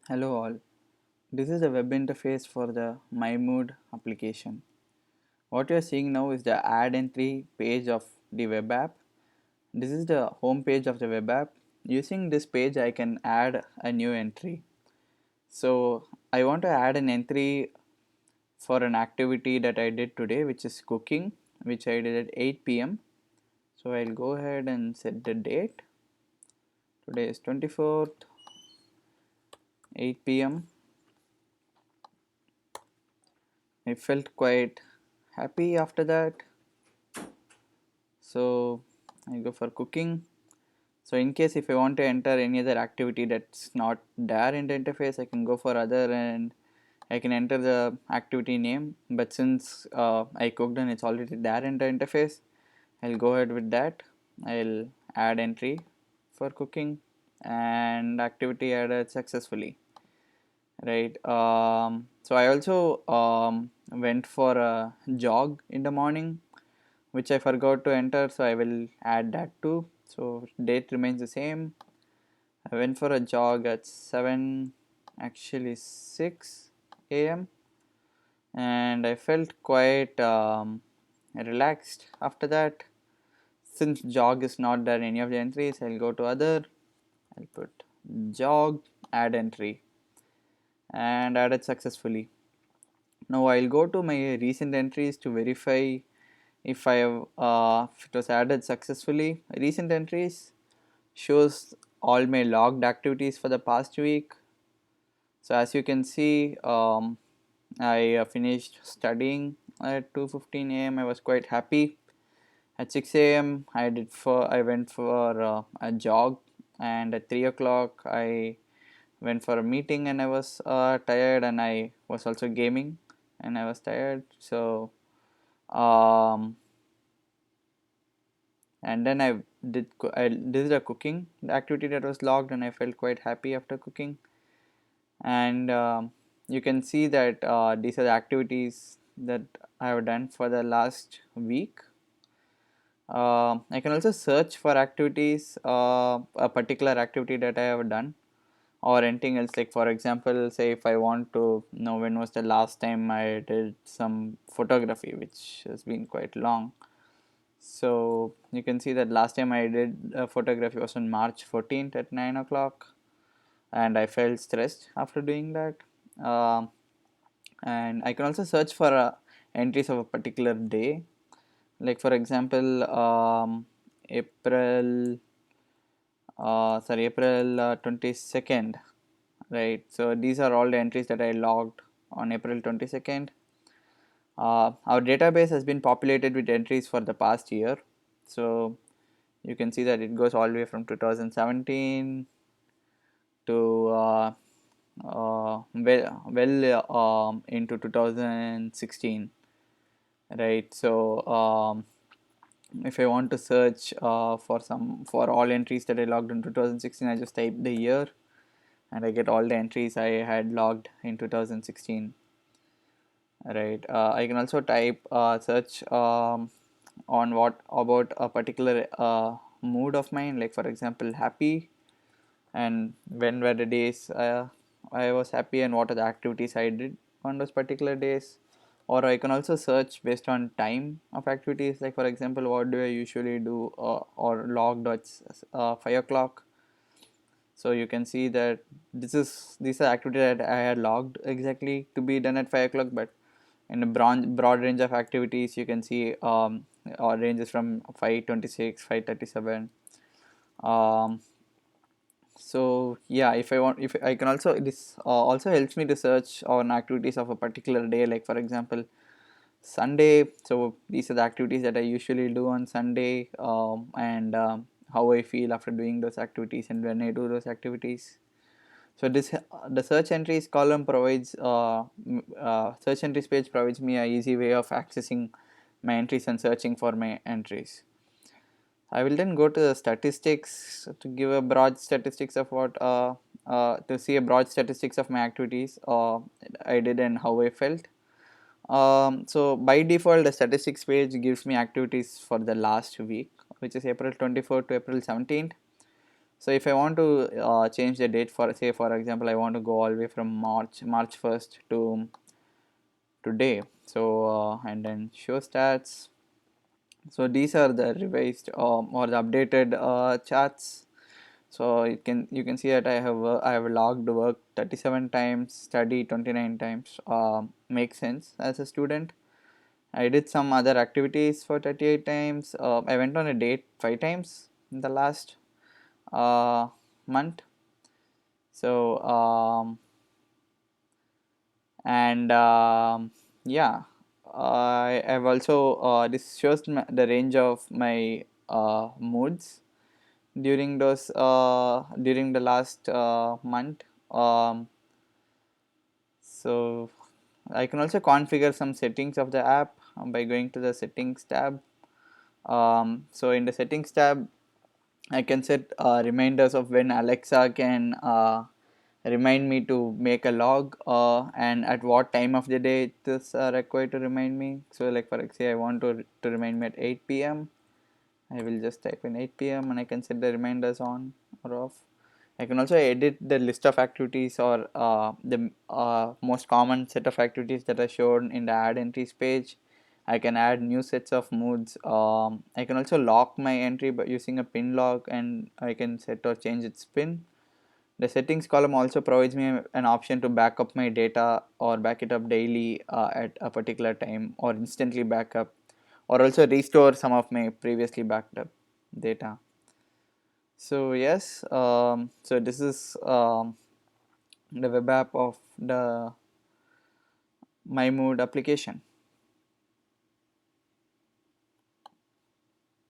Hello all. This is the web interface for the MyMood application. What you are seeing now is the add entry page of the web app. This is the home page of the web app. Using this page I can add a new entry. So I want to add an entry for an activity that I did today, which is cooking, which I did at 8 p.m. So I'll go ahead and set the date. Today is 24th, 8 p.m. I felt quite happy after that. So I go for cooking. So in case if I want to enter any other activity that's not there in the interface, I can go for other and I can enter the activity name. But since I cooked and it's already there in the interface, I'll go ahead with that. I'll add entry for cooking and activity added successfully. Right. So I also went for a jog in the morning, which I forgot to enter, so I will add that too. So date remains the same. I went for a jog at 7, actually 6 a.m. and I felt quite relaxed after that. Since jog is not there in any of the entries, I'll go to other. I'll put jog, add entry, and add it successfully. Now I'll go to my recent entries to verify if I have if it was added successfully. Recent entries shows all my logged activities for the past week. So as you can see, I finished studying at 2:15 a.m. I was quite happy. At 6 a.m. I went for a jog, and at 3 o'clock I went for a meeting and I was tired, and I was also gaming and I was tired. So um, and then I did the cooking, the activity that was logged, and I felt quite happy after cooking. And you can see that these are the activities that I have done for the last week. I can also search for activities, a particular activity that I have done or anything else. Like for example, say if I want to know when was the last time I did some photography, which has been quite long. So you can see that last time I did photography was on March 14th at 9 o'clock, and I felt stressed after doing that. Um, and I can also search for entries of a particular day, like for example, April, April 22nd, right? So these are all the entries that I logged on April 22nd. Our database has been populated with entries for the past year. So you can see that it goes all the way from 2017 to into 2016, right? So if I want to search for all entries that I logged in 2016, I just type the year and I get all the entries I had logged in 2016, right? I can also type search on what about a particular mood of mine, like for example happy, and when were the days I was happy and what are the activities I did on those particular days. Or I can also search based on time of activities, like for example what do I usually do, or logged at 5 o'clock. So you can see that these are activities that I had logged exactly to be done at 5 o'clock, but in a broad range of activities you can see or ranges from 5:26, 5:37. um, so yeah, if I can also, this also helps me to search on activities of a particular day, like for example Sunday. So these are the activities that I usually do on Sunday, and how I feel after doing those activities and when I do those activities. So the search entries column provides search entries page provides me a easy way of accessing my entries and searching for my entries. I will then go to the statistics to give a broad statistics of what to see a broad statistics of my activities I did and how I felt. So by default, the statistics page gives me activities for the last week, which is April 24th to April 17th. So if I want to change the date, for say for example I want to go all the way from March 1st to today, so and then show stats. So these are the revised or the updated charts. So you can see that I have logged work 37 times, study 29 times. Makes sense as a student. I did some other activities for 38 times. I went on a date 5 times in the last uh, month. So and yeah, I've also this shows the range of my moods during the last month. Um, so I can also configure some settings of the app by going to the settings tab. So in the settings tab, I can set reminders of when Alexa can remind me to make a log, and at what time of the day it is required to remind me. So like for example, I want to remind me at 8 p.m. I will just type in 8 p.m. and I can set the reminders on or off. I can also edit the list of activities or the most common set of activities that are shown in the add entries page. I can add new sets of moods. I can also lock my entry by using a pin lock, and I can set or change its pin. The settings column also provides me an option to back up my data or back it up daily at a particular time, or instantly backup, or also restore some of my previously backed up data. So yes, so this is the web app of the My Mood application.